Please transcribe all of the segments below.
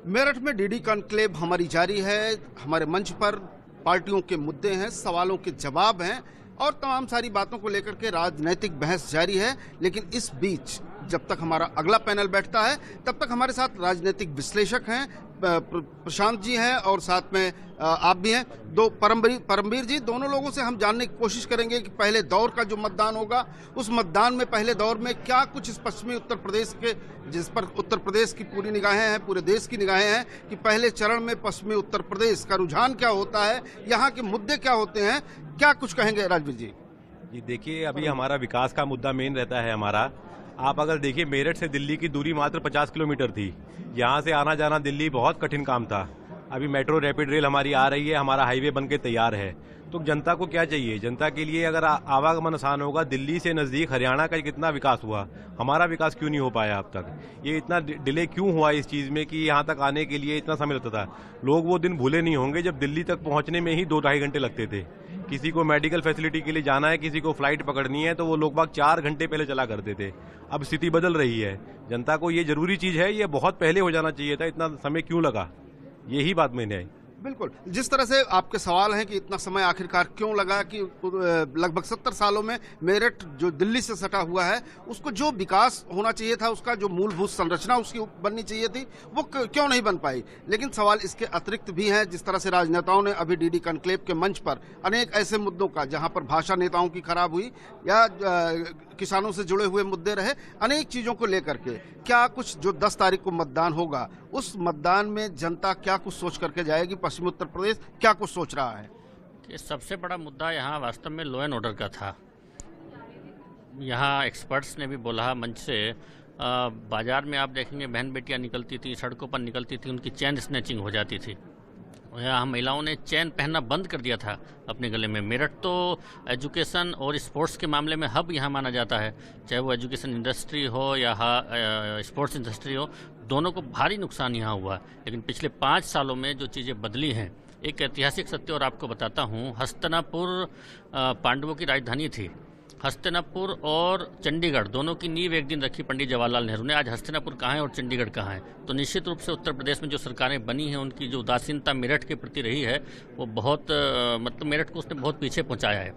मेरठ में DD conclave हमारी जारी है। हमारे मंच पर पार्टियों के मुद्दे हैं, सवालों के जवाब हैं और तमाम सारी बातों को लेकर के राजनैतिक बहस जारी है। लेकिन इस बीच जब तक हमारा अगला पैनल बैठता है तब तक हमारे साथ राजनीतिक विश्लेषक हैं, प्रशांत जी हैं और साथ में आप भी हैं। दो परमवीर जी, दोनों लोगों से हम जानने की कोशिश करेंगे कि पहले दौर का जो मतदान होगा उस मतदान में पहले दौर में क्या कुछ इस पश्चिमी उत्तर प्रदेश के, जिस पर उत्तर प्रदेश की पूरी निगाहें हैं, पूरे देश की निगाहें हैं कि पहले चरण में पश्चिमी उत्तर प्रदेश का रुझान क्या होता है, यहाँ के मुद्दे क्या होते हैं, क्या कुछ कहेंगे राजवीर जी? जी देखिए, अभी हमारा विकास का मुद्दा मेन रहता है हमारा। आप अगर देखिए, मेरठ से दिल्ली की दूरी मात्र 50 किलोमीटर थी। यहाँ से आना जाना दिल्ली बहुत कठिन काम था। अभी मेट्रो रैपिड रेल हमारी आ रही है, हमारा हाईवे बनके तैयार है। तो जनता को क्या चाहिए? जनता के लिए अगर आवागमन आसान होगा, दिल्ली से नज़दीक हरियाणा का कितना विकास हुआ, हमारा विकास क्यों नहीं हो पाया अब तक? ये इतना डिले क्यों हुआ इस चीज़ में कि यहाँ तक आने के लिए इतना समय लगता था? लोग वो दिन भूले नहीं होंगे जब दिल्ली तक पहुँचने में ही 2-2.5 घंटे लगते थे। किसी को मेडिकल फैसिलिटी के लिए जाना है, किसी को फ्लाइट पकड़नी है, तो वो लोग बाग 4 घंटे पहले चला करते थे। अब स्थिति बदल रही है। जनता को ये जरूरी चीज़ है, ये बहुत पहले हो जाना चाहिए था। इतना समय क्यों लगा? यही बात मैंने है। बिल्कुल, जिस तरह से आपके सवाल हैं कि इतना समय आखिरकार क्यों लगा, कि लगभग 70 सालों में मेरठ जो दिल्ली से सटा हुआ है उसको जो विकास होना चाहिए था, उसका जो मूलभूत संरचना उसकी बननी चाहिए थी, वो क्यों नहीं बन पाई। लेकिन सवाल इसके अतिरिक्त भी हैं। जिस तरह से राजनेताओं ने अभी डीडी कॉन्क्लेव के मंच पर अनेक ऐसे मुद्दों का, जहां पर भाषा नेताओं की खराब हुई या किसानों से जुड़े हुए मुद्दे रहे, अनेक चीजों को लेकर के क्या कुछ जो 10 तारीख को मतदान होगा उस मतदान में जनता क्या कुछ सोच करके जाएगी, पश्चिमी उत्तर प्रदेश क्या कुछ सोच रहा है? कि सबसे बड़ा मुद्दा यहाँ वास्तव में लॉ एंड ऑर्डर का था। यहाँ एक्सपर्ट्स ने भी बोला मंच से, बाजार में आप देखेंगे बहन बेटियाँ निकलती थी, सड़कों पर निकलती थी, उनकी चैन स्नैचिंग हो जाती थी। यहाँ महिलाओं ने चैन पहनना बंद कर दिया था अपने गले में। मेरठ तो एजुकेशन और स्पोर्ट्स के मामले में हब यहाँ माना जाता है, चाहे वो एजुकेशन इंडस्ट्री हो या स्पोर्ट्स इंडस्ट्री हो, दोनों को भारी नुकसान यहाँ हुआ। लेकिन पिछले 5 सालों में जो चीज़ें बदली हैं, एक ऐतिहासिक सत्य और आपको बताता हूँ। हस्तिनापुर पांडवों की राजधानी थी। हस्तिनापुर और चंडीगढ़ दोनों की नींव एक दिन रखी पंडित जवाहरलाल नेहरू ने। आज हस्तिनापुर कहाँ है और चंडीगढ़ कहाँ है? तो निश्चित रूप से उत्तर प्रदेश में जो सरकारें बनी हैं उनकी जो उदासीनता मेरठ के प्रति रही है वो बहुत मतलब मेरठ को उसने बहुत पीछे पहुँचाया है।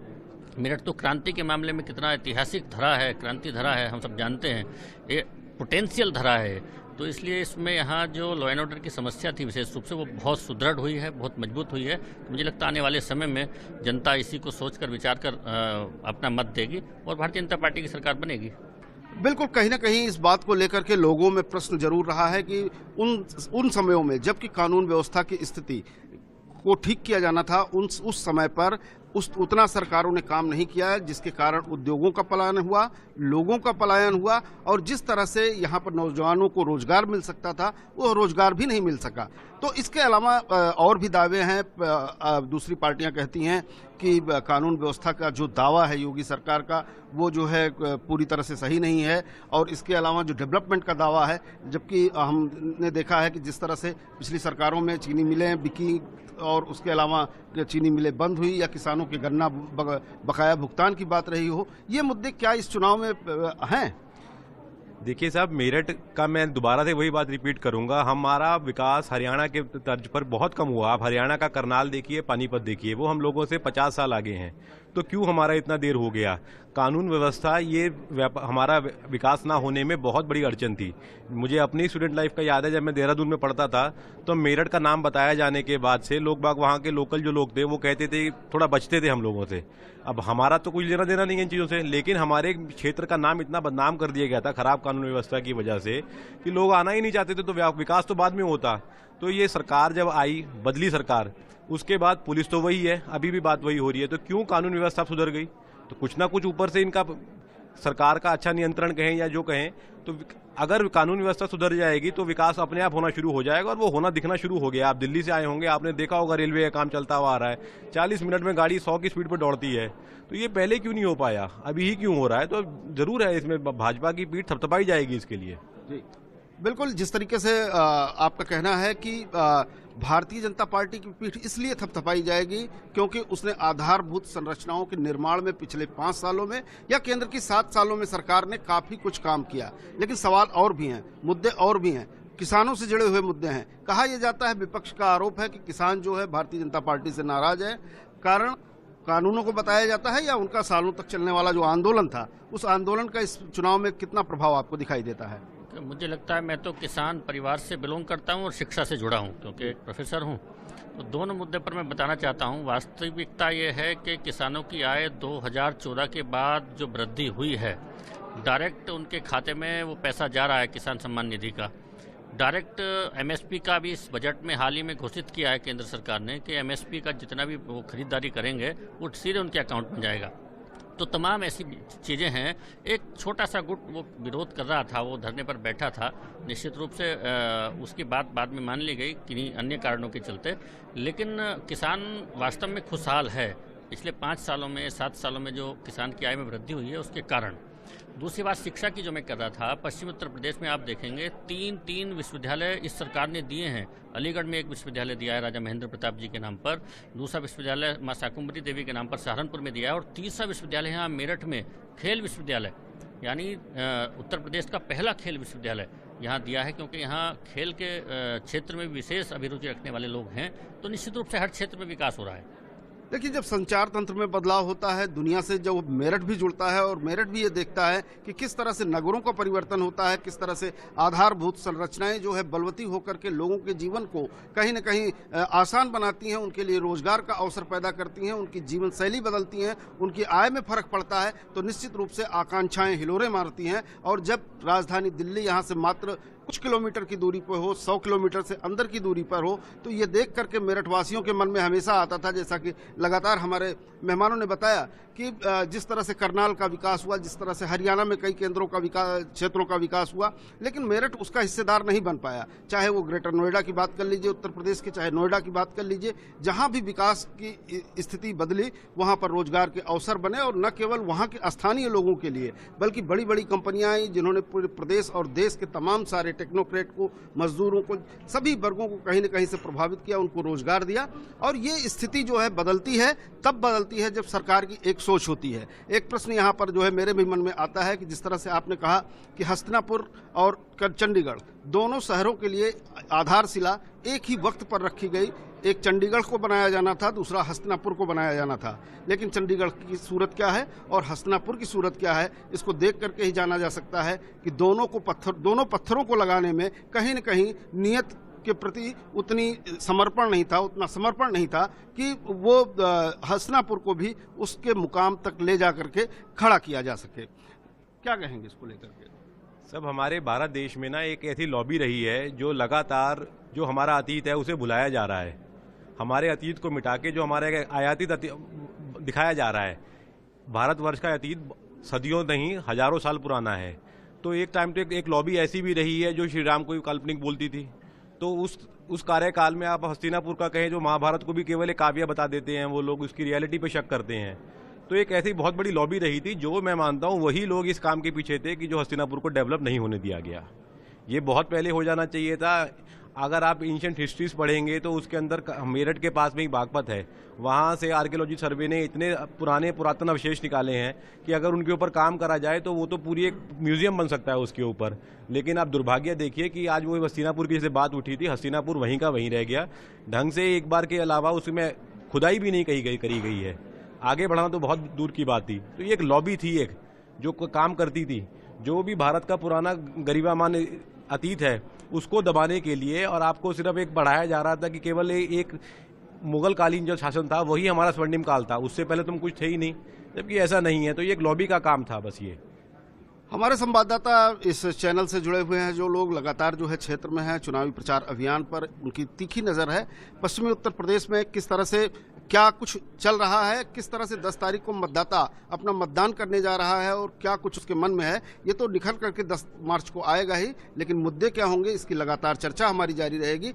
मेरठ तो क्रांति के मामले में कितना ऐतिहासिक धरा है, क्रांति धरा है, हम सब जानते हैं, ये पोटेंशियल धरा है। तो इसलिए इसमें यहाँ जो लॉ एंड ऑर्डर की समस्या थी विशेष रूप से, वो बहुत सुदृढ़ हुई है, बहुत मजबूत हुई है। तो मुझे लगता है आने वाले समय में जनता इसी को सोचकर विचार कर अपना मत देगी और भारतीय जनता पार्टी की सरकार बनेगी। बिल्कुल, कहीं ना कहीं इस बात को लेकर के लोगों में प्रश्न जरूर रहा है कि उन समयों में जबकि कानून व्यवस्था की स्थिति को ठीक किया जाना था, उस समय पर उतना सरकारों ने काम नहीं किया, जिसके कारण उद्योगों का पलायन हुआ, लोगों का पलायन हुआ और जिस तरह से यहाँ पर नौजवानों को रोजगार मिल सकता था वो रोजगार भी नहीं मिल सका। तो इसके अलावा और भी दावे हैं। दूसरी पार्टियां कहती हैं कि कानून व्यवस्था का जो दावा है योगी सरकार का, वो जो है पूरी तरह से सही नहीं है। और इसके अलावा जो डेवलपमेंट का दावा है, जबकि हमने देखा है कि जिस तरह से पिछली सरकारों में चीनी मिलें बिकी और उसके अलावा चीनी मिलें बंद हुई या किसानों के गन्ना बकाया भुगतान की बात रही हो, ये मुद्दे क्या इस चुनाव में हैं? देखिए साहब, मेरठ का मैं दोबारा से वही बात रिपीट करूंगा, हमारा विकास हरियाणा के तर्ज पर बहुत कम हुआ। आप हरियाणा का करनाल देखिए, पानीपत देखिए, वो हम लोगों से 50 साल आगे हैं। तो क्यों हमारा इतना देर हो गया? कानून व्यवस्था, ये हमारा विकास ना होने में बहुत बड़ी अड़चन थी। मुझे अपनी स्टूडेंट लाइफ का याद है, जब मैं देहरादून में पढ़ता था तो मेरठ का नाम बताया जाने के बाद से लोग बाग, वहाँ के लोकल जो लोग थे, वो कहते थे, थोड़ा बचते थे हम लोगों से। अब हमारा तो कुछ लेना देना नहीं है इन चीज़ों से, लेकिन हमारे क्षेत्र का नाम इतना बदनाम कर दिया गया था खराब कानून व्यवस्था की वजह से कि लोग आना ही नहीं चाहते थे। तो विकास तो बाद में होता। तो ये सरकार जब आई, बदली सरकार, उसके बाद पुलिस तो वही है, अभी भी बात वही हो रही है। तो क्यों कानून व्यवस्था सुधर गई? तो कुछ ना कुछ ऊपर से इनका सरकार का अच्छा नियंत्रण कहें या जो कहें, तो अगर कानून व्यवस्था सुधर जाएगी तो विकास अपने आप होना शुरू हो जाएगा और वो होना दिखना शुरू हो गया। आप दिल्ली से आए होंगे, आपने देखा होगा रेलवे का काम चलता हुआ आ रहा है, 40 मिनट में गाड़ी 100 की स्पीड पर दौड़ती है। तो ये पहले क्यों नहीं हो पाया, अभी ही क्यों हो रहा है? तो जरूर है, इसमें भाजपा की पीठ थपथपाई जाएगी इसके लिए। जी बिल्कुल, जिस तरीके से आपका कहना है कि भारतीय जनता पार्टी की पीठ इसलिए थपथपाई जाएगी क्योंकि उसने आधारभूत संरचनाओं के निर्माण में पिछले 5 सालों में या केंद्र की 7 सालों में सरकार ने काफी कुछ काम किया। लेकिन सवाल और भी हैं, मुद्दे और भी हैं। किसानों से जुड़े हुए मुद्दे हैं। कहा यह जाता है, विपक्ष का आरोप है कि किसान जो है भारतीय जनता पार्टी से नाराज है, कारण कानूनों को बताया जाता है, या उनका सालों तक चलने वाला जो आंदोलन था, उस आंदोलन का इस चुनाव में कितना प्रभाव आपको दिखाई देता है? मुझे लगता है, मैं तो किसान परिवार से बिलोंग करता हूं और शिक्षा से जुड़ा हूं, क्योंकि एक प्रोफेसर हूं। तो दोनों मुद्दे पर मैं बताना चाहता हूं। वास्तविकता ये है कि किसानों की आय 2014 के बाद जो वृद्धि हुई है, डायरेक्ट उनके खाते में वो पैसा जा रहा है किसान सम्मान निधि का। डायरेक्ट एमएसपी का भी इस बजट में हाल ही में घोषित किया है केंद्र सरकार ने कि एमएसपी का जितना भी वो खरीदारी करेंगे वो सीधे उनके अकाउंट में जाएगा। तो तमाम ऐसी चीज़ें हैं। एक छोटा सा गुट वो विरोध कर रहा था, वो धरने पर बैठा था, निश्चित रूप से उसकी बात बाद में मान ली गई किन्हीं अन्य कारणों के चलते, लेकिन किसान वास्तव में खुशहाल है पिछले 5 सालों में, 7 सालों में जो किसान की आय में वृद्धि हुई है उसके कारण। दूसरी बात शिक्षा की जो मैं कर रहा था, पश्चिमी उत्तर प्रदेश में आप देखेंगे 3 विश्वविद्यालय इस सरकार ने दिए हैं। अलीगढ़ में एक विश्वविद्यालय दिया है राजा महेंद्र प्रताप जी के नाम पर, दूसरा विश्वविद्यालय माँ शाकुंभरी देवी के नाम पर सहारनपुर में दिया है, और तीसरा विश्वविद्यालय यहाँ मेरठ में खेल विश्वविद्यालय, यानी उत्तर प्रदेश का पहला खेल विश्वविद्यालय यहाँ दिया है, क्योंकि यहाँ खेल के क्षेत्र में विशेष अभिरुचि रखने वाले लोग हैं। तो निश्चित रूप से हर क्षेत्र में विकास हो रहा है। देखिए, जब संचार तंत्र में बदलाव होता है, दुनिया से जब मेरठ भी जुड़ता है और मेरठ भी ये देखता है कि किस तरह से नगरों का परिवर्तन होता है, किस तरह से आधारभूत संरचनाएं जो है बलवती होकर के लोगों के जीवन को कहीं न कहीं आसान बनाती हैं, उनके लिए रोजगार का अवसर पैदा करती हैं, उनकी जीवन शैली बदलती हैं, उनकी आय में फर्क पड़ता है, तो निश्चित रूप से आकांक्षाएं हिलोरे मारती हैं। और जब राजधानी दिल्ली यहाँ से मात्र कुछ किलोमीटर की दूरी पर हो, 100 किलोमीटर से अंदर की दूरी पर हो, तो ये देख करके मेरठवासियों के मन में हमेशा आता था, जैसा कि लगातार हमारे मेहमानों ने बताया, कि जिस तरह से करनाल का विकास हुआ, जिस तरह से हरियाणा में कई केंद्रों का विकास, क्षेत्रों का विकास हुआ, लेकिन मेरठ उसका हिस्सेदार नहीं बन पाया। चाहे वो ग्रेटर नोएडा की बात कर लीजिए उत्तर प्रदेश के, चाहे नोएडा की बात कर लीजिए, जहां भी विकास की स्थिति बदली वहां पर रोजगार के अवसर बने, और न केवल वहां के स्थानीय लोगों के लिए, बल्कि बड़ी बड़ी कंपनियां आई जिन्होंने पूरे प्रदेश और देश के तमाम सारे टेक्नोक्रेट को, मजदूरों को, सभी वर्गों को कहीं न कहीं से प्रभावित किया, उनको रोजगार दिया। और ये स्थिति जो है बदलती है, तब बदलती है जब सरकार की एक सोच होती है। एक प्रश्न यहाँ पर जो है मेरे भी मन में आता है कि जिस तरह से आपने कहा कि हस्तिनापुर और चंडीगढ़ दोनों शहरों के लिए आधारशिला एक ही वक्त पर रखी गई। एक चंडीगढ़ को बनाया जाना था, दूसरा हस्तिनापुर को बनाया जाना था, लेकिन चंडीगढ़ की सूरत क्या है और हस्तिनापुर की सूरत क्या है, इसको देख करके ही जाना जा सकता है कि दोनों पत्थरों को लगाने में कहीं न कहीं नियत के प्रति उतना समर्पण नहीं था कि वो हस्तिनापुर को भी उसके मुकाम तक ले जा करके खड़ा किया जा सके। क्या कहेंगे इसको लेकर के? सब हमारे भारत देश में ना एक ऐसी लॉबी रही है जो लगातार जो हमारा अतीत है उसे भुलाया जा रहा है, हमारे अतीत को मिटा के जो हमारे आयातित दिखाया जा रहा है। भारतवर्ष का अतीत सदियों नहीं हजारों साल पुराना है। तो एक टाइम तो एक लॉबी ऐसी भी रही है जो श्री राम को काल्पनिक बोलती थी। तो उस कार्यकाल में आप हस्तिनापुर का कहें, जो महाभारत को भी केवल एक काव्य बता देते हैं, वो लोग उसकी रियलिटी पे शक करते हैं। तो एक ऐसी बहुत बड़ी लॉबी रही थी, जो मैं मानता हूँ वही लोग इस काम के पीछे थे कि जो हस्तिनापुर को डेवलप नहीं होने दिया गया। ये बहुत पहले हो जाना चाहिए था। अगर आप एंशिएंट हिस्ट्रीज पढ़ेंगे तो उसके अंदर मेरठ के पास में ही बागपत है, वहाँ से आर्कियोलॉजी सर्वे ने इतने पुरातन अवशेष निकाले हैं कि अगर उनके ऊपर काम करा जाए तो वो तो पूरी एक म्यूजियम बन सकता है उसके ऊपर। लेकिन आप दुर्भाग्य देखिए कि आज वो हस्तिनापुर की जैसे बात उठी थी, हस्तिनापुर वहीं का वहीं रह गया। ढंग से एक बार के अलावा उसमें खुदाई भी नहीं करी गई है। आगे बढ़ाना तो बहुत दूर की बात थी। तो ये एक लॉबी थी, एक जो काम करती थी, जो भी भारत का पुराना गरिमामान अतीत है उसको दबाने के लिए, और आपको सिर्फ एक बढ़ाया जा रहा था कि केवल एक मुगल कालीन जो शासन था वही हमारा स्वर्णिम काल था, उससे पहले तुम कुछ थे ही नहीं, जबकि ऐसा नहीं है। तो ये एक लॉबी का काम था बस। ये हमारे संवाददाता इस चैनल से जुड़े हुए हैं, जो लोग लगातार जो है क्षेत्र में हैं, चुनावी प्रचार अभियान पर उनकी तीखी नजर है। पश्चिमी उत्तर प्रदेश में किस तरह से क्या कुछ चल रहा है, किस तरह से 10 तारीख को मतदाता अपना मतदान करने जा रहा है और क्या कुछ उसके मन में है, ये तो निखर करके 10 मार्च को आएगा ही। लेकिन मुद्दे क्या होंगे, इसकी लगातार चर्चा हमारी जारी रहेगी।